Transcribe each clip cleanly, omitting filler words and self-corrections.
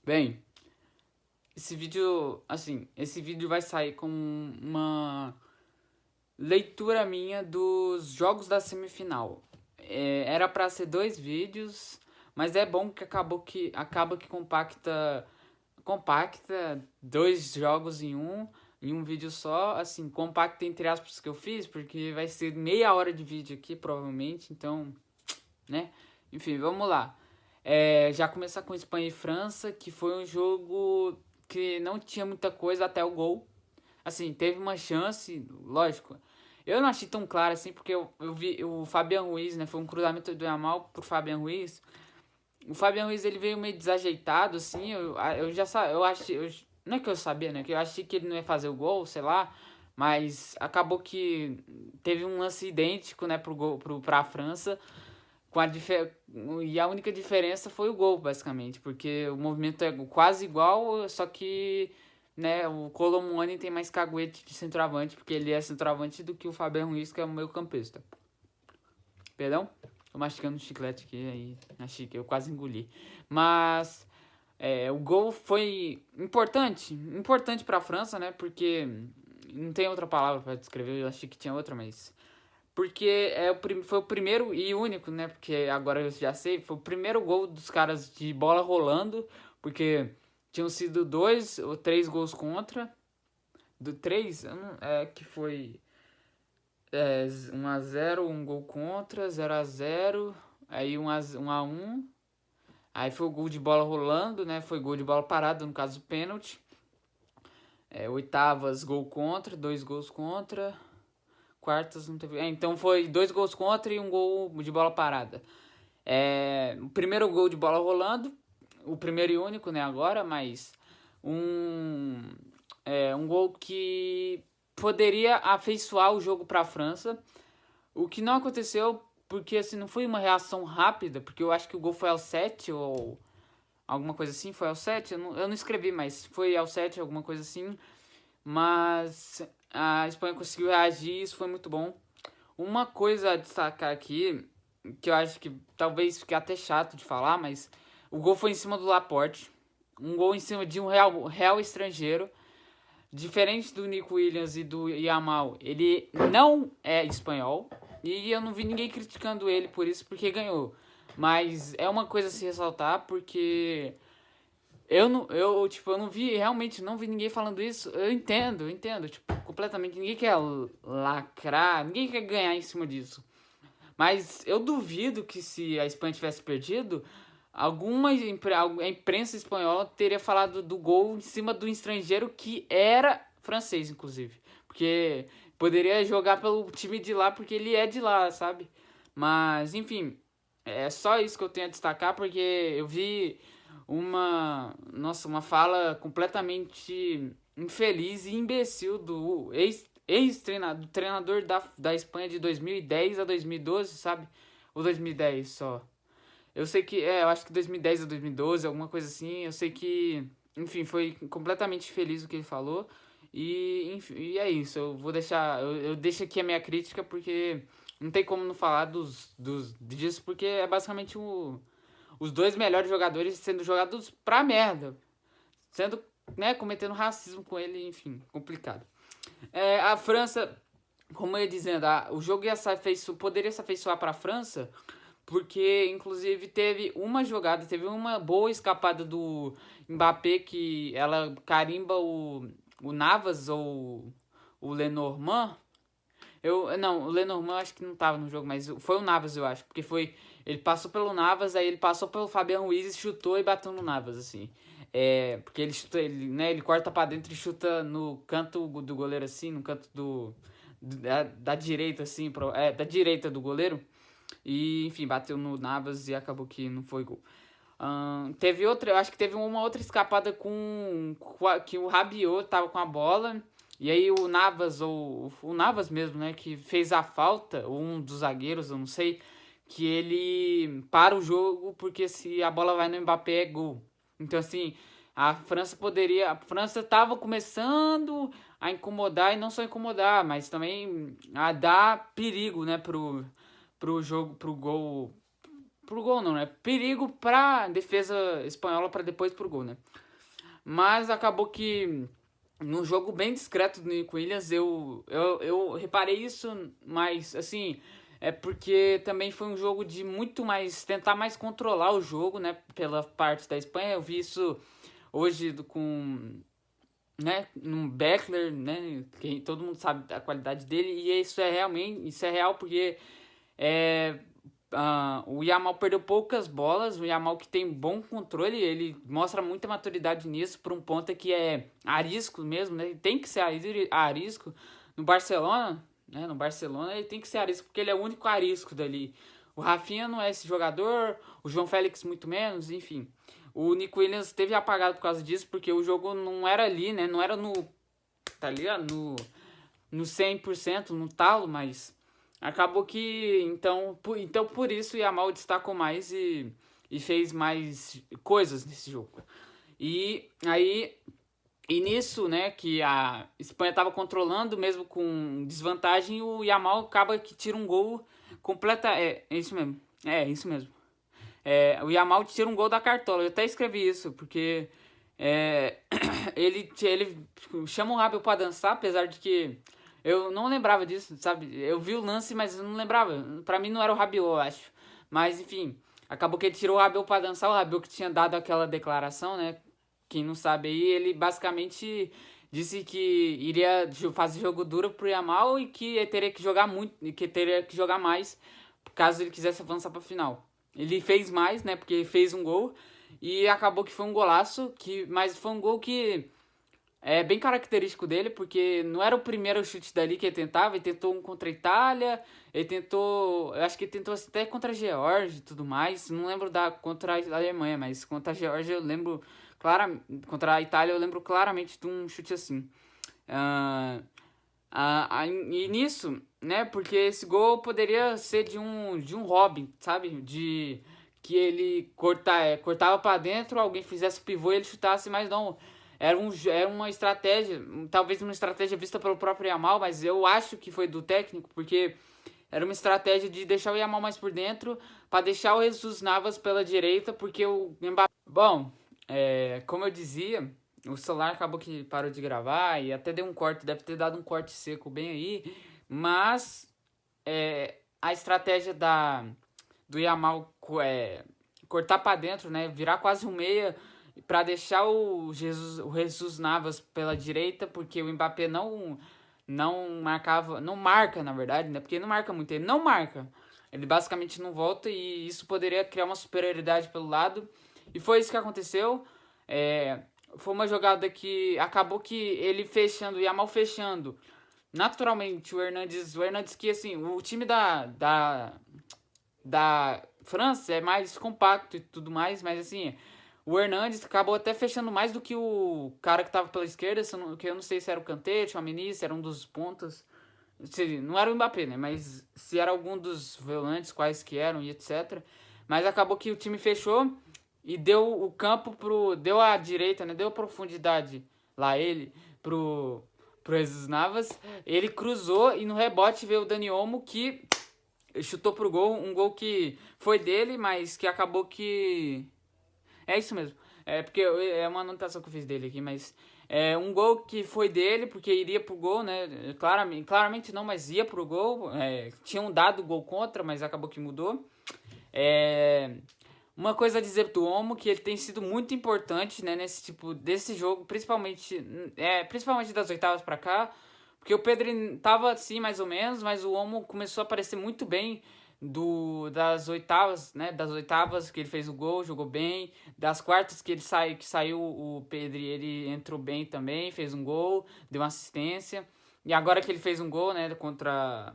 Bem, esse vídeo vai sair com uma leitura minha dos jogos da semifinal. Era pra ser 2 vídeos, mas é bom que acaba que compacta 2 jogos em um vídeo só, assim, compacta entre aspas que eu fiz, porque vai ser meia hora de vídeo aqui, provavelmente, então, né? Enfim, vamos lá. Já começar com Espanha e França, que foi um jogo que não tinha muita coisa até o gol. Assim, teve uma chance, lógico. Eu não achei tão claro assim, porque eu vi o Fabian Ruiz, né? Foi um cruzamento do Yamal pro Fabian Ruiz. O Fabian Ruiz ele veio meio desajeitado, assim. Eu já sabia, eu achei. Não é que eu sabia, né? Que eu achei que ele não ia fazer o gol, sei lá. Mas acabou que teve um lance idêntico, né, pra França. Com a E a única diferença foi o gol, basicamente, porque o movimento é quase igual, só que, né, o Colomwani tem mais caguete de centroavante, porque ele é centroavante do que o Fabian Ruiz, que é o meio campista. Perdão? Tô mastigando um chiclete aqui, aí achei que eu quase engoli. Mas o gol foi importante para a França, né, porque não tem outra palavra para descrever, eu achei que tinha outra, mas porque foi o primeiro e único, né? Porque agora eu já sei, foi o primeiro gol dos caras de bola rolando, porque tinham sido 2 ou 3 gols contra. Do 3, que foi 1-0, um gol contra, 0-0, aí 1-1. Aí foi o gol de bola rolando, né? Foi gol de bola parada, no caso pênalti. Oitavas, gol contra, 2 gols contra. Quartas não teve. Então foi 2 gols contra e um gol de bola parada. O primeiro gol de bola rolando, o primeiro e único, né, agora, mas um gol que poderia afeiçoar o jogo para a França, o que não aconteceu porque assim não foi uma reação rápida, porque eu acho que o gol foi ao 7 ou alguma coisa assim, foi ao 7, eu não escrevi, mas foi ao 7, alguma coisa assim, mas a Espanha conseguiu reagir e isso foi muito bom. Uma coisa a destacar aqui, que eu acho que talvez fique até chato de falar, mas o gol foi em cima do Laporte. Um gol em cima de um real estrangeiro. Diferente do Nico Williams e do Yamal, ele não é espanhol. E eu não vi ninguém criticando ele por isso, porque ganhou. Mas é uma coisa a se ressaltar, porque eu não vi, realmente não vi ninguém falando isso. Eu entendo, tipo, completamente. Ninguém quer lacrar, ninguém quer ganhar em cima disso. Mas eu duvido que se a Espanha tivesse perdido, a imprensa espanhola teria falado do gol em cima do estrangeiro que era francês, inclusive. Porque poderia jogar pelo time de lá porque ele é de lá, sabe? Mas, enfim, é só isso que eu tenho a destacar porque eu vi uma fala completamente infeliz e imbecil do treinador da Espanha de 2010 a 2012, sabe? Ou 2010 só. Eu sei que, eu acho que 2010 a 2012, alguma coisa assim. Eu sei que, enfim, foi completamente feliz o que ele falou. E, enfim, e é isso. Eu vou deixar, eu deixo aqui a minha crítica porque não tem como não falar disso, porque é basicamente os 2 melhores jogadores sendo jogados pra merda. Sendo, né, cometendo racismo com ele, enfim, complicado. A França, como eu ia dizendo, o jogo poderia se afeiçoar para a França, porque inclusive teve uma boa escapada do Mbappé que ela carimba o Navas ou o Lenormand. Não, o Lenormand eu acho que não tava no jogo, mas foi o Navas, eu acho, porque ele passou pelo Navas, aí ele passou pelo Fabian Ruiz, chutou e bateu no Navas, assim. Porque ele chuta, né, ele corta pra dentro e chuta no canto do goleiro, assim, no canto da direita, assim, da direita do goleiro. E, enfim, bateu no Navas e acabou que não foi gol. Teve outra, eu acho que teve uma outra escapada que o Rabiot tava com a bola. E aí o Navas, ou o Navas mesmo, né, que fez a falta, ou um dos zagueiros, eu não sei, que ele para o jogo porque se a bola vai no Mbappé é gol. Então assim, a França tava começando a incomodar e não só incomodar, mas também a dar perigo, né, pro jogo, pro gol, pro gol não, né? Perigo pra defesa espanhola para depois pro gol, né? Mas acabou que num jogo bem discreto do Nico Williams, eu reparei isso, mas assim, é porque também foi um jogo de muito mais, tentar mais controlar o jogo, né, pela parte da Espanha. Eu vi isso hoje com, né, no Beckler, né, que todo mundo sabe a qualidade dele, e isso é realmente, isso é real porque é, o Yamal perdeu poucas bolas, o Yamal que tem bom controle, ele mostra muita maturidade nisso, por um ponto que é arisco mesmo, né? Ele tem que ser arisco no Barcelona, né? No Barcelona ele tem que ser arisco, porque ele é o único arisco dali. O Rafinha não é esse jogador, o João Félix muito menos, enfim. O Nico Williams esteve apagado por causa disso, porque o jogo não era ali, né? Não era no, tá ligado? No 100%, no talo, mas acabou que, então por isso o Yamal destacou mais e fez mais coisas nesse jogo. E aí, e nisso, né, que a Espanha estava controlando, mesmo com desvantagem, o Yamal acaba que tira um gol completa. É isso mesmo. É isso mesmo. O Yamal tira um gol da cartola. Eu até escrevi isso, porque ele chama o Rabiot pra dançar, apesar de que eu não lembrava disso, sabe? Eu vi o lance, mas eu não lembrava. Pra mim não era o Rabiot, eu acho. Mas, enfim, acabou que ele tirou o Rabiot pra dançar. O Rabiot que tinha dado aquela declaração, né? Quem não sabe aí, ele basicamente disse que iria fazer jogo duro pro Yamal e que ele teria que jogar muito, e que teria que jogar mais caso ele quisesse avançar pra final. Ele fez mais, né? Porque fez um gol e acabou que foi um golaço, mas foi um gol que é bem característico dele, porque não era o primeiro chute dali que ele tentou um contra a Itália, ele tentou, eu acho que ele tentou até contra a Geórgia e tudo mais, não lembro contra a Alemanha, mas contra a Geórgia eu lembro claramente, contra a Itália eu lembro claramente de um chute assim. E nisso, né, porque esse gol poderia ser de um Robin, sabe, de que ele cortava para dentro, alguém fizesse o pivô e ele chutasse, mas não. Era uma estratégia, talvez uma estratégia vista pelo próprio Yamal, mas eu acho que foi do técnico, porque era uma estratégia de deixar o Yamal mais por dentro, para deixar o Jesus Navas pela direita, porque o Mbappé... Bom, como eu dizia, o celular acabou que parou de gravar e até deu um corte, deve ter dado um corte seco bem aí, mas a estratégia do Yamal cortar para dentro, né, virar quase um meia para deixar o Jesus Navas pela direita, porque o Mbappé não marcava, não marca na verdade, né? Porque ele não marca muito, ele não marca. Ele basicamente não volta e isso poderia criar uma superioridade pelo lado. E foi isso que aconteceu. Foi uma jogada que acabou que ele fechando, o Yamal fechando. Naturalmente, o Hernandes que assim, o time da França é mais compacto e tudo mais, mas assim, o Hernandes acabou até fechando mais do que o cara que tava pela esquerda, que eu não sei se era o Kanté, o Tchouaméni, se era um dos pontas. Não era o Mbappé, né? Mas se era algum dos volantes, quais que eram e etc. Mas acabou que o time fechou e deu o campo deu a direita, né? Deu a profundidade lá pro Jesus Navas. Ele cruzou e no rebote veio o Dani Olmo que chutou pro gol, um gol que foi dele, mas que acabou que... É isso mesmo. Porque é uma anotação que eu fiz dele aqui, mas... um gol que foi dele, porque iria pro gol, né? Claramente não, mas ia pro gol. Tinham dado gol contra, mas acabou que mudou. Uma coisa a dizer do Olmo, que ele tem sido muito importante, né, nesse tipo desse jogo, principalmente das oitavas pra cá, porque o Pedro tava assim mais ou menos, mas o Olmo começou a aparecer muito bem das oitavas, né, das oitavas que ele fez o gol, jogou bem, das quartas que saiu o Pedro, ele entrou bem também, fez um gol, deu uma assistência, e agora que ele fez um gol, né, contra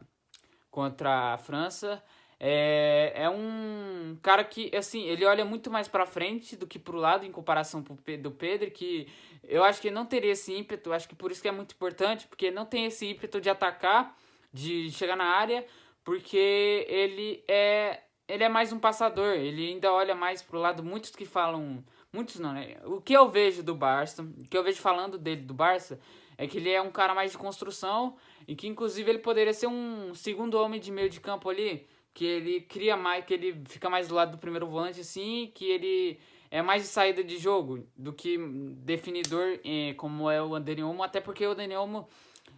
a França. É um cara que, assim, ele olha muito mais pra frente do que pro lado em comparação do Pedro, que eu acho que ele não teria esse ímpeto, acho que por isso que é muito importante, porque não tem esse ímpeto de atacar, de chegar na área, porque ele é mais um passador, ele ainda olha mais pro lado, muitos que falam, muitos não, né? O que eu vejo do Barça, o que eu vejo falando dele do Barça, é que ele é um cara mais de construção, e que inclusive ele poderia ser um segundo homem de meio de campo ali, que ele cria mais, que ele fica mais do lado do primeiro volante, assim, que ele é mais de saída de jogo do que definidor, como é o Dani Olmo, até porque o Dani Olmo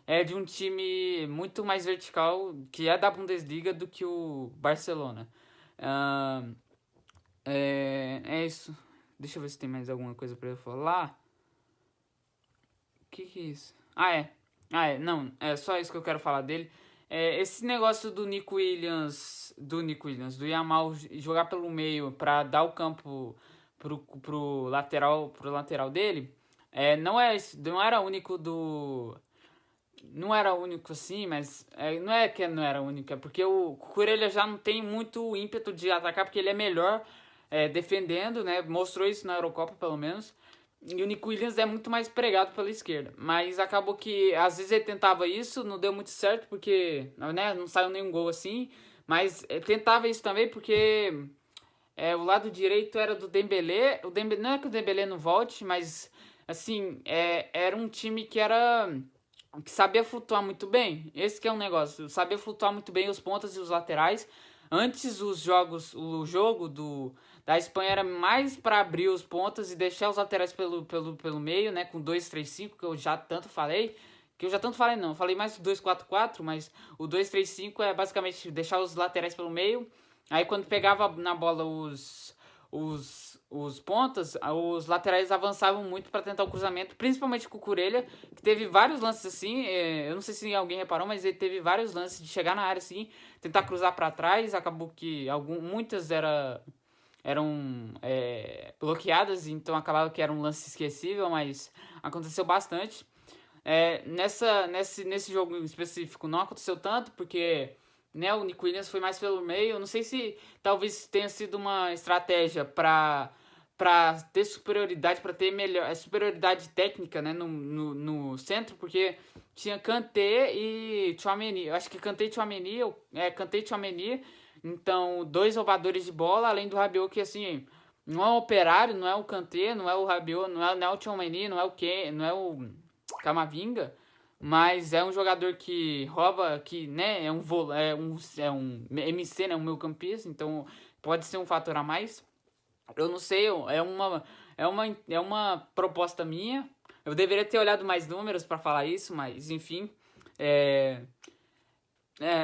é de um time muito mais vertical, que é da Bundesliga, do que o Barcelona. Ah, é isso. Deixa eu ver se tem mais alguma coisa pra eu falar. O que é isso? Não, é só isso que eu quero falar dele. Esse negócio do Yamal jogar pelo meio pra dar o campo pro lateral dele, não era único do... Não era único assim, mas não é que não era único, é porque o Cucurella já não tem muito ímpeto de atacar, porque ele é melhor defendendo, né? Mostrou isso na Eurocopa, pelo menos. E o Nico Williams é muito mais pregado pela esquerda. Mas acabou que, às vezes, ele tentava isso, não deu muito certo, porque né, não saiu nenhum gol assim. Mas tentava isso também, porque o lado direito era do Dembélé. O Dembélé. Não é que o Dembélé não volte, mas, assim, era um time que sabia flutuar muito bem. Esse que é um negócio. Sabia flutuar muito bem os pontas e os laterais. Antes o jogo da Espanha era mais para abrir os pontas e deixar os laterais pelo meio, né? Com 2-3-5, que eu já tanto falei. Que eu já tanto falei, não. Eu falei mais do 2-4-4, mas o 2-3-5 é basicamente deixar os laterais pelo meio. Aí quando pegava na bola os pontas, os laterais avançavam muito para tentar o cruzamento, principalmente com o Cucurella, que teve vários lances assim, eu não sei se alguém reparou, mas ele teve vários lances de chegar na área assim, tentar cruzar para trás, acabou que muitas eram bloqueadas, então acabava que era um lance esquecível, mas aconteceu bastante. Nesse jogo em específico não aconteceu tanto, porque né, o Nico Williams foi mais pelo meio. Não sei se talvez tenha sido uma estratégia para ter superioridade, para ter melhor superioridade técnica, né, no centro, porque tinha Kanté e Tchouaméni. Eu acho que Kanté e Tchouaméni, Kanté e Tchouaméni, então dois roubadores de bola, além do Rabiot, que assim, não é um operário, não é o Kanté, não é o Rabiot, não é o Tchouaméni, não é o Camavinga, mas é um jogador que rouba, que né, é um MC, né, um meio-campista, então pode ser um fator a mais. Eu não sei, é uma proposta minha. Eu deveria ter olhado mais números para falar isso, mas enfim.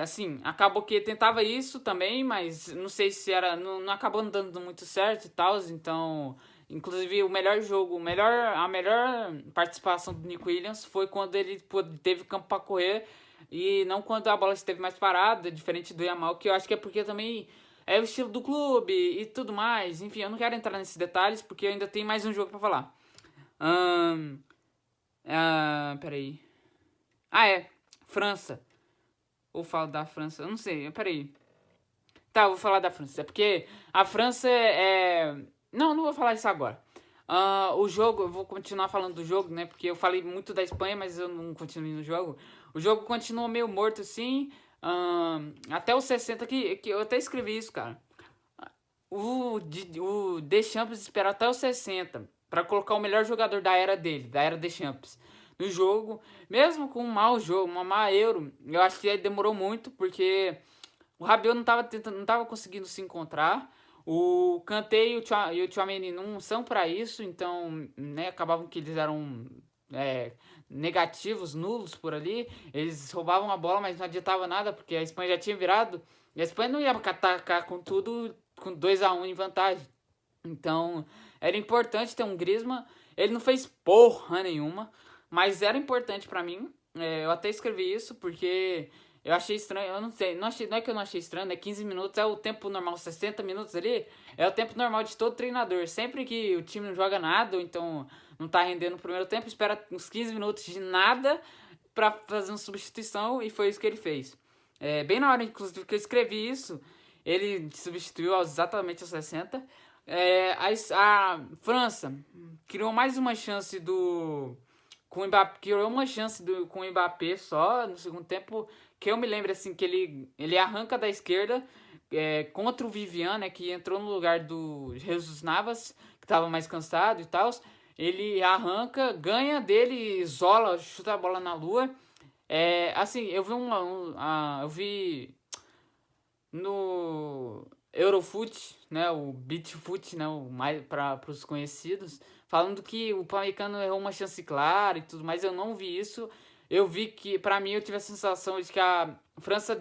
Assim, acabou que tentava isso também, mas não sei se era. Não acabou não dando muito certo e tal, então. Inclusive, a melhor participação do Nico Williams foi quando ele teve campo para correr e não quando a bola esteve mais parada, diferente do Yamal, que eu acho que é porque também é o estilo do clube e tudo mais. Enfim, eu não quero entrar nesses detalhes porque ainda tem mais um jogo para falar. Peraí. França. Ou falo da França? Eu não sei, peraí. Tá, eu vou falar da França. É porque a França Não vou falar isso agora. O jogo, eu vou continuar falando do jogo, né? Porque eu falei muito da Espanha, mas eu não continuei no jogo. O jogo continuou meio morto, assim. Até os 60, que eu até escrevi isso, cara. O Deschamps esperou até os 60 para colocar o melhor jogador da era dele, da era Deschamps, no jogo. Mesmo com um mau jogo, uma má Euro, eu acho que ele demorou muito, porque o Rabiot não tava conseguindo se encontrar. O Kanté e o Tchouaméni não são para isso, então né, acabavam que eles eram negativos, nulos por ali. Eles roubavam a bola, mas não adiantava nada, porque a Espanha já tinha virado. E a Espanha não ia atacar com tudo, com 2-1 em vantagem. Então, era importante ter um Griezmann. Ele não fez porra nenhuma, mas era importante pra mim. Eu até escrevi isso, porque eu achei estranho. Eu não sei, não é que eu não achei estranho, né? 15 minutos é o tempo normal, 60 minutos ali é o tempo normal de todo treinador. Sempre que o time não joga nada, ou então não tá rendendo no primeiro tempo, espera uns 15 minutos de nada pra fazer uma substituição, e foi isso que ele fez. Bem na hora, inclusive, que eu escrevi isso, ele substituiu exatamente aos 60. A França criou mais uma chance com o Mbappé, com o Mbappé só no segundo tempo, que eu me lembro assim, que ele arranca da esquerda contra o Vivian, né, que entrou no lugar do Jesus Navas, que estava mais cansado e tal. Ele arranca, ganha dele, isola, chuta a bola na lua. Assim, eu vi no Eurofoot, né, o Beachfoot, né, o mais para os conhecidos, falando que o Pamecano errou uma chance clara e tudo mais. Eu não vi isso. Eu vi que, pra mim, eu tive a sensação de que a França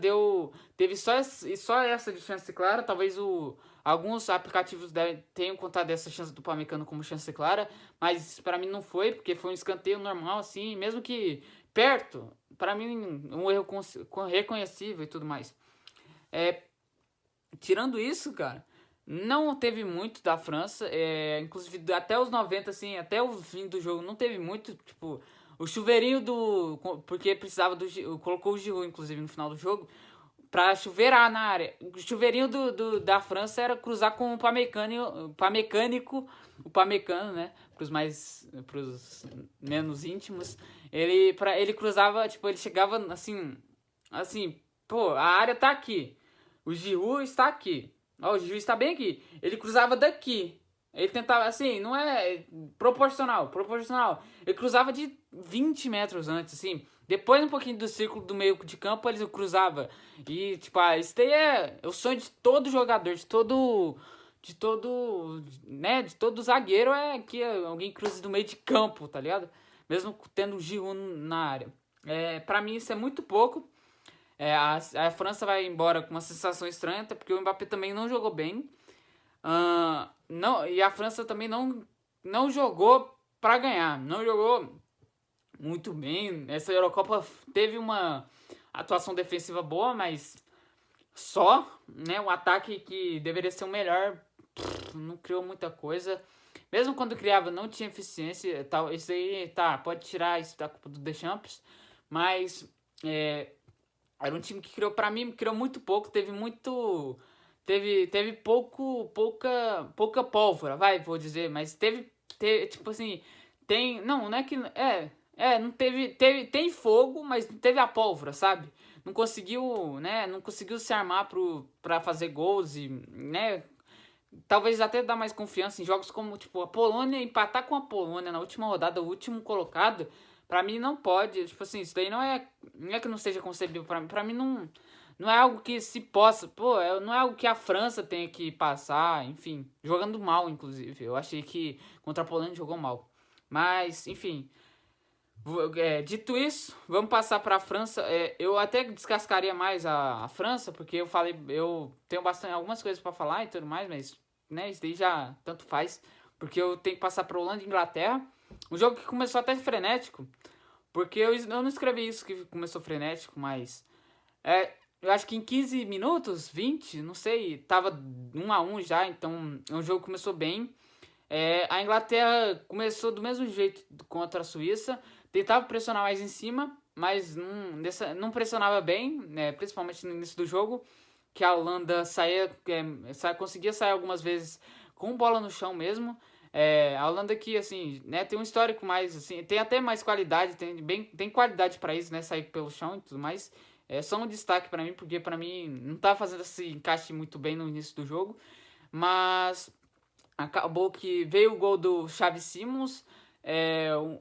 teve só essa de chance clara. Talvez alguns aplicativos tenham contado essa chance do Pamecano como chance clara, mas pra mim não foi, porque foi um escanteio normal, assim, mesmo que perto. Pra mim, um erro reconhecível e tudo mais. É, tirando isso, cara, não teve muito da França. Inclusive, até os 90 assim, até o fim do jogo, não teve muito. Tipo, o chuveirinho do. Porque precisava do. Colocou o Giroud, inclusive, no final do jogo, pra chuveirar na área. O chuveirinho da França era cruzar com o Pamecano, né? Pros menos íntimos. Ele cruzava, tipo, ele chegava assim, pô, a área tá aqui. O Giroud está aqui. Ó, o Giroud está bem aqui. Ele cruzava daqui. Ele tentava, assim, não é proporcional. Ele cruzava de 20 metros antes, assim. Depois, um pouquinho do círculo do meio de campo, ele cruzava. E, tipo, isso daí é o sonho de todo jogador, né, de todo zagueiro é que alguém cruze do meio de campo, tá ligado? Mesmo tendo o Giroud na área. Pra mim, isso é muito pouco. A França vai embora com uma sensação estranha, até porque o Mbappé também não jogou bem. Não, e a França também não jogou para ganhar. Não jogou muito bem. Essa Eurocopa teve uma atuação defensiva boa, mas só, né? O ataque que deveria ser o melhor não criou muita coisa. Mesmo quando criava, não tinha eficiência. Tal, isso aí, tá, pode tirar isso da culpa do Deschamps, mas era um time que criou, pra mim, criou muito pouco, teve pouca pólvora, vou dizer, mas tipo assim, não é que, não tem fogo, mas não teve a pólvora, sabe? Não conseguiu, né, não conseguiu se armar pra fazer gols e, né, talvez até dar mais confiança em jogos como, tipo, a Polônia, empatar com a Polônia na última rodada, o último colocado, pra mim não pode, tipo assim, isso daí não é que não seja concebível pra mim não é algo que se possa, não é algo que a França tenha que passar, enfim, jogando mal, inclusive, eu achei que contra a Polônia jogou mal, mas, enfim, dito isso, vamos passar para a França. Eu até descascaria mais a França, porque eu tenho bastante algumas coisas para falar e tudo mais, mas né, isso daí já tanto faz, porque eu tenho que passar para Holanda e Inglaterra. Um jogo que começou até frenético, porque eu não escrevi isso que começou frenético, mas eu acho que em 15 minutos, 20, não sei, tava 1-1 já, então o jogo começou bem. A Inglaterra começou do mesmo jeito contra a Suíça, tentava pressionar mais em cima, mas não pressionava bem, né, principalmente no início do jogo, que a Holanda conseguia sair algumas vezes com bola no chão mesmo. A Holanda que, assim, né, tem um histórico mais, assim, tem até mais qualidade, tem qualidade para isso, né, sair pelo chão e tudo mais. É só um destaque para mim, porque para mim não tá fazendo esse encaixe muito bem no início do jogo, mas acabou que veio o gol do Xavi Simons,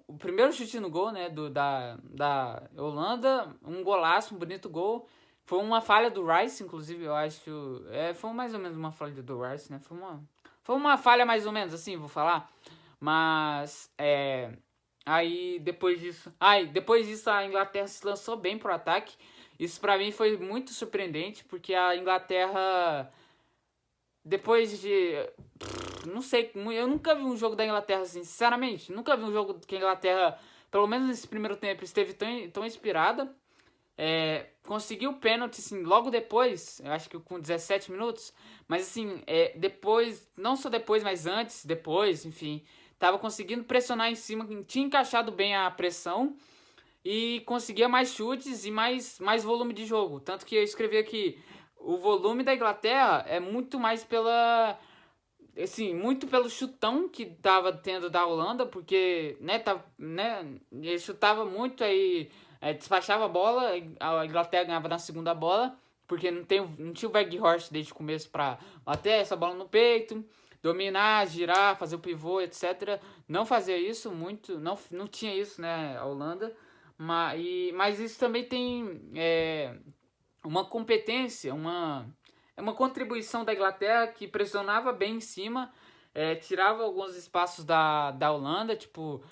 o primeiro chute no gol, né, da Holanda, um golaço, um bonito gol. Foi uma falha do Rice, inclusive, eu acho. Foi mais ou menos uma falha do Rice, né? Foi uma falha mais ou menos, assim, vou falar. Mas, aí depois disso a Inglaterra se lançou bem pro ataque. Isso pra mim foi muito surpreendente, porque a Inglaterra, depois de não sei, eu nunca vi um jogo da Inglaterra assim, sinceramente. Nunca vi um jogo que a Inglaterra, pelo menos nesse primeiro tempo, esteve tão inspirada. Conseguiu o pênalti, assim, logo depois, eu acho que com 17 minutos. Mas, assim, depois, não só depois, mas antes, depois, enfim. Tava conseguindo pressionar em cima, tinha encaixado bem a pressão e conseguia mais chutes e mais volume de jogo. Tanto que eu escrevi aqui, o volume da Inglaterra é muito mais assim, muito pelo chutão que tava tendo da Holanda, porque, ele chutava muito, aí despachava a bola, a Inglaterra ganhava na segunda bola, porque não tinha o Weghorst desde o começo pra bater essa bola no peito, dominar, girar, fazer o pivô, etc. Não fazia isso muito, não tinha isso, né, a Holanda, mas isso também tem uma competência, uma contribuição da Inglaterra que pressionava bem em cima, tirava alguns espaços da Holanda, tipo,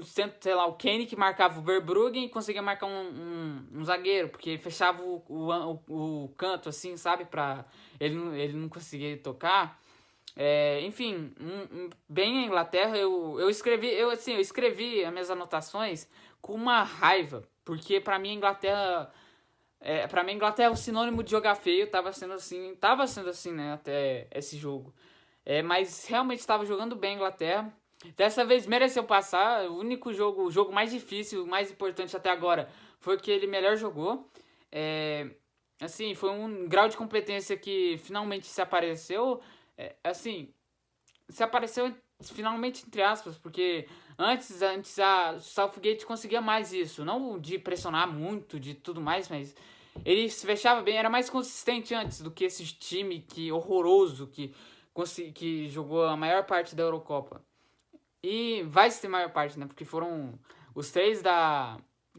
centro, sei lá, o Kane que marcava o Verbruggen e conseguia marcar um zagueiro, porque fechava o canto, assim, sabe, pra ele não conseguir tocar. Enfim, bem a Inglaterra, eu escrevi as minhas anotações com uma raiva, porque pra mim a Inglaterra é um sinônimo de jogar feio, tava sendo assim, né, até esse jogo. Mas realmente estava jogando bem a Inglaterra. Dessa vez mereceu passar. O jogo mais difícil, o mais importante até agora, foi o que ele melhor jogou. Assim, foi um grau de competência que finalmente se apareceu. Assim, se apareceu finalmente entre aspas, porque antes a Southgate conseguia mais isso, não de pressionar muito, de tudo mais, mas ele se fechava bem, era mais consistente antes do que esse time que horroroso que jogou a maior parte da Eurocopa. E vai ser a maior parte, né? Porque foram os 3 da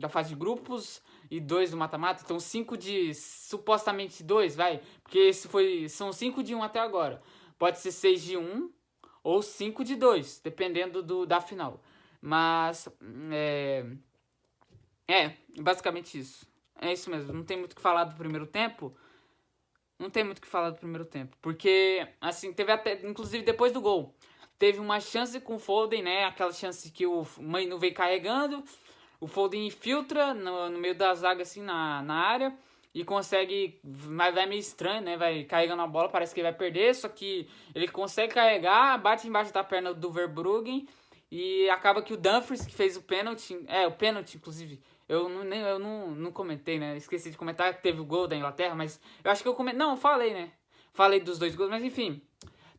fase de grupos e 2 do mata-mata. Então 5 de supostamente 2, vai. Porque são 5 de 1 até agora. Pode ser 6 de 1 ou 5 de 2, dependendo da final. Mas basicamente isso. É isso mesmo. Não tem muito o que falar do primeiro tempo. Não tem muito o que falar do primeiro tempo. Porque, assim, teve até. Inclusive depois do gol. Teve uma chance com o Foden, né? Aquela chance que o Mainu vem carregando. O Foden infiltra no meio da zaga, assim, na área. E consegue. Mas vai meio estranho, né? Vai carregando a bola, parece que ele vai perder. Só que ele consegue carregar, bate embaixo da perna do Verbruggen. E acaba que o Dumfries, que fez o pênalti. O pênalti, inclusive. Eu não comentei, né? Esqueci de comentar que teve o gol da Inglaterra, mas eu acho que eu comentei. Não, eu falei, né? Falei dos 2 gols, mas enfim.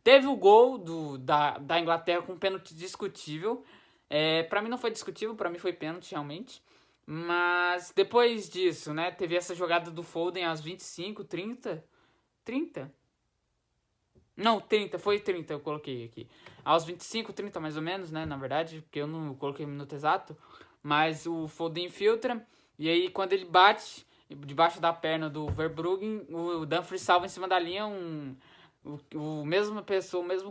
Teve o gol da Inglaterra com um pênalti discutível. Pra mim não foi discutível, pra mim foi pênalti realmente. Mas depois disso, né? Teve essa jogada do Foden aos 25, 30. 30? Não, 30, foi 30 eu coloquei aqui. Aos 25, 30 mais ou menos, né? Na verdade, porque eu não coloquei o minuto exato. Mas o Foden infiltra. E aí quando ele bate debaixo da perna do Verbruggen, o Dumfries salva em cima da linha o mesmo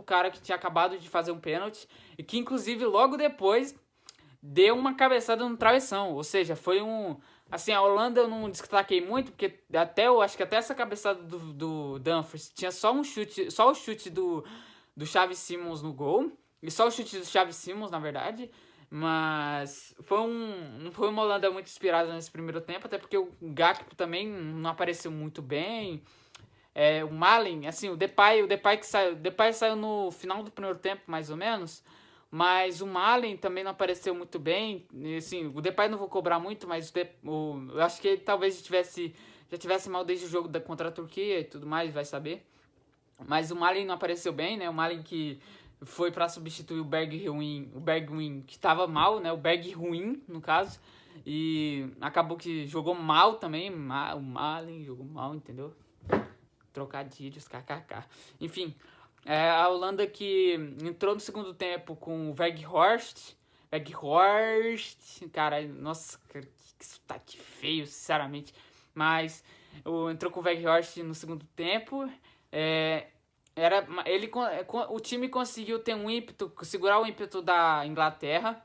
cara que tinha acabado de fazer um pênalti. E que inclusive logo depois deu uma cabeçada no travessão. Ou seja, foi um. Assim, a Holanda eu não destaquei muito, porque eu acho que até essa cabeçada do Dumfries tinha só um chute, só o chute do Xavi Simons no gol. E só o chute do Xavi Simons, na verdade. Mas não foi uma Holanda muito inspirada nesse primeiro tempo, até porque o Gakpo também não apareceu muito bem. O Malen, assim, o Depay saiu no final do primeiro tempo, mais ou menos. Mas o Malen também não apareceu muito bem. E, assim, o Depay não vou cobrar muito, mas eu acho que ele talvez já tivesse mal desde o jogo contra a Turquia e tudo mais, vai saber. Mas o Malen não apareceu bem, né? O Malen que foi para substituir o Bergwijn que estava mal, né? O Bergwijn, no caso. E acabou que jogou mal também. O Malen jogou mal, entendeu? Trocadilhos, kkk. Enfim, a Holanda que entrou no segundo tempo com o Weghorst, cara, nossa, que sotaque feio, sinceramente. Mas entrou com o Weghorst no segundo tempo. O time conseguiu ter um ímpeto, segurar o ímpeto da Inglaterra.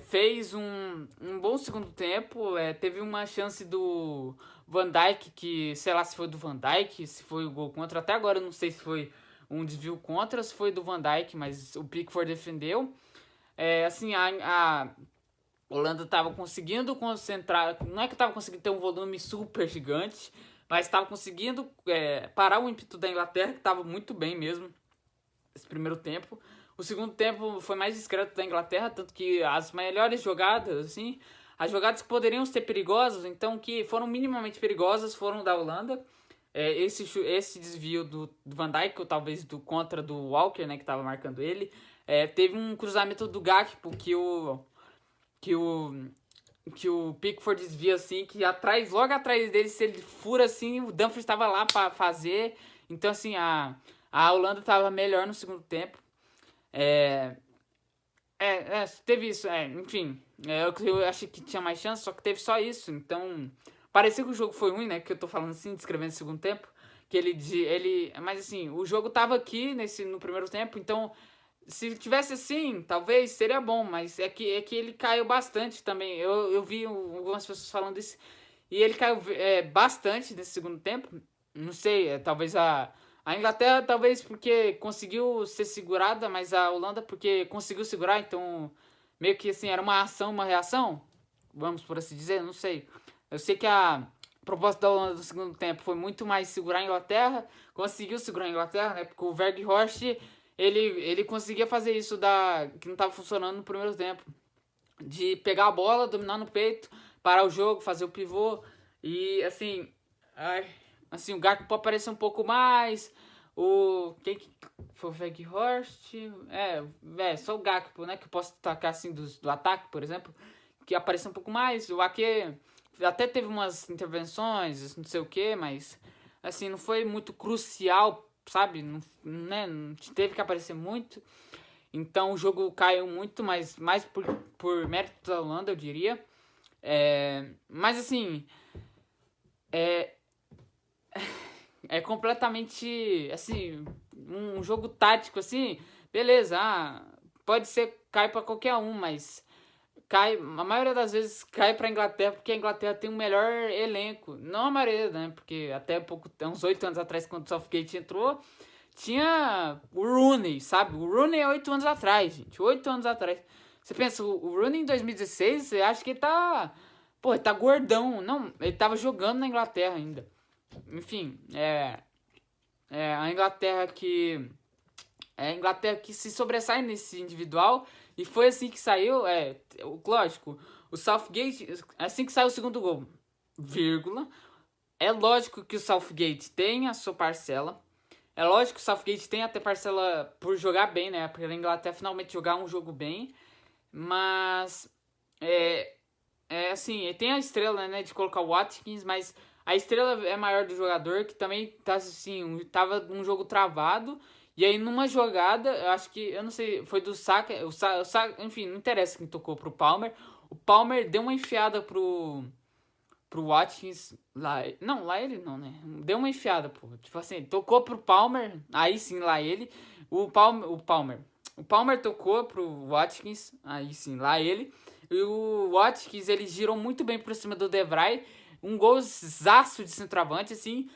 Fez um bom segundo tempo. Teve uma chance do Van Dijk, que sei lá se foi do Van Dijk, se foi o gol contra. Até agora eu não sei se foi um desvio contra, se foi do Van Dijk, mas o Pickford defendeu. Assim, a Holanda estava conseguindo concentrar. Não é que estava conseguindo ter um volume super gigante, mas estava conseguindo parar o ímpeto da Inglaterra, que estava muito bem mesmo esse primeiro tempo. O segundo tempo foi mais discreto da Inglaterra, tanto que as melhores jogadas, assim, as jogadas que poderiam ser perigosas, então que foram minimamente perigosas, foram da Holanda. Esse desvio do Van Dijk, ou talvez do contra do Walker, né, que estava marcando ele. Teve um cruzamento do Gakpo que o Pickford desvia assim, que logo atrás dele, se ele fura assim, o Dumfries estava lá para fazer. Então, assim, a Holanda estava melhor no segundo tempo. Teve isso, enfim. Eu achei que tinha mais chance, só que teve só isso. Então, parecia que o jogo foi ruim, né? Que eu tô falando assim, descrevendo o segundo tempo. que mas assim, o jogo tava aqui no primeiro tempo, então se tivesse assim, talvez seria bom, mas é que ele caiu bastante também. Eu vi algumas pessoas falando isso, e ele caiu bastante nesse segundo tempo. Não sei, talvez a Inglaterra, talvez porque conseguiu ser segurada, mas a Holanda porque conseguiu segurar, então meio que assim, era uma ação, uma reação, vamos por assim dizer, não sei. Eu sei que a proposta da Holanda no segundo tempo foi muito mais segurar a Inglaterra, conseguiu segurar a Inglaterra, né? Porque o Weghorst, ele conseguia fazer isso que não estava funcionando no primeiro tempo. De pegar a bola, dominar no peito, parar o jogo, fazer o pivô. E assim, assim o Gakpo aparecer um pouco mais. Quem que foi o Weghorst? Só o Gakpo, né? Que eu posso atacar assim do ataque, por exemplo. Que apareceu um pouco mais. O Ake até teve umas intervenções, não sei o que, mas assim, não foi muito crucial, sabe? Não, né? Não teve que aparecer muito. Então o jogo caiu muito, mas mais por mérito da Holanda, eu diria. Mas assim, é completamente assim, um jogo tático assim, beleza, pode ser cai para qualquer um, mas a maioria das vezes cai pra Inglaterra porque a Inglaterra tem um melhor elenco. Não a maioria, né? Porque até uns 8 anos atrás, quando o Southgate entrou, tinha o Rooney, sabe? O Rooney é 8 anos atrás, gente. 8 anos atrás. Você pensa, o Rooney em 2016, você acha que ele tá... Pô, ele tá gordão. Não, ele tava jogando na Inglaterra ainda. Enfim, a Inglaterra que... É a Inglaterra que se sobressai nesse individual. E foi assim que saiu, lógico, o Southgate, assim que saiu o segundo gol, vírgula, é lógico que o Southgate tem a sua parcela, é lógico que o Southgate tem até parcela por jogar bem, né, porque a Inglaterra finalmente jogar um jogo bem, mas, assim, ele tem a estrela, né, de colocar o Watkins, mas a estrela é maior do jogador, que também tá, assim, tava num jogo travado. E aí, numa jogada, eu acho que, eu não sei, foi do Saka, enfim, não interessa quem tocou pro Palmer. O Palmer deu uma enfiada pro Watkins, lá ele não, né? Deu uma enfiada, pô. Tipo assim, tocou pro Palmer, aí sim, lá ele. O Palmer tocou pro Watkins, aí sim, lá ele. E o Watkins, ele girou muito bem por cima do De Vrij. Um golzaço de centroavante, assim.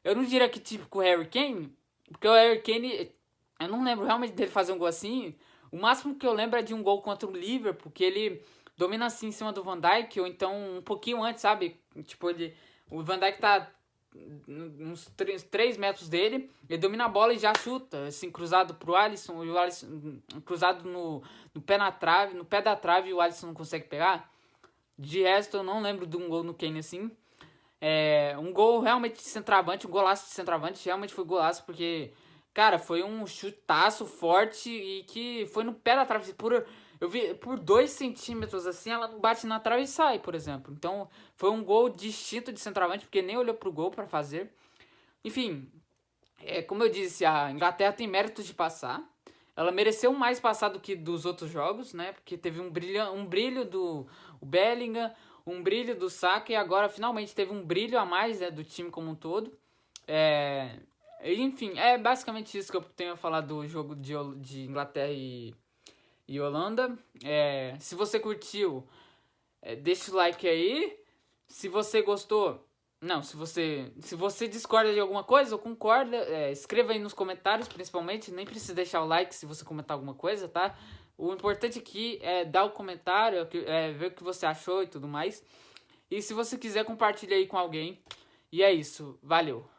Eu não diria que típico Harry Kane, porque o Harry Kane, eu não lembro realmente dele fazer um gol assim. O máximo que eu lembro é de um gol contra o Liverpool, que ele domina assim em cima do Van Dijk, ou então um pouquinho antes, sabe? Tipo, o Van Dijk tá uns 3 metros dele, ele domina a bola e já chuta, assim, cruzado pro Alisson, e o Alisson cruzado no pé no pé da trave, e o Alisson não consegue pegar. De resto, eu não lembro de um gol no Kane assim. Um gol realmente de centroavante, um golaço de centroavante, realmente foi golaço, porque, cara, foi um chutaço forte e que foi no pé da trave. Eu vi por 2 centímetros assim, ela bate na trave e sai, por exemplo. Então, foi um gol distinto de centroavante, porque nem olhou pro gol para fazer. Enfim, como eu disse, a Inglaterra tem méritos de passar. Ela mereceu mais passar do que dos outros jogos, né? Porque teve um brilho do Bellingham, um brilho do Saka e agora finalmente teve um brilho a mais, né, do time como um todo. Enfim, é basicamente isso que eu tenho a falar do jogo de Inglaterra e Holanda. Se você curtiu, deixa o like aí. Se você gostou... Não, se você discorda de alguma coisa ou concorda, escreva aí nos comentários, principalmente. Nem precisa deixar o like se você comentar alguma coisa, tá? O importante aqui é dar o comentário, ver o que você achou e tudo mais. E se você quiser, compartilha aí com alguém. E é isso. Valeu!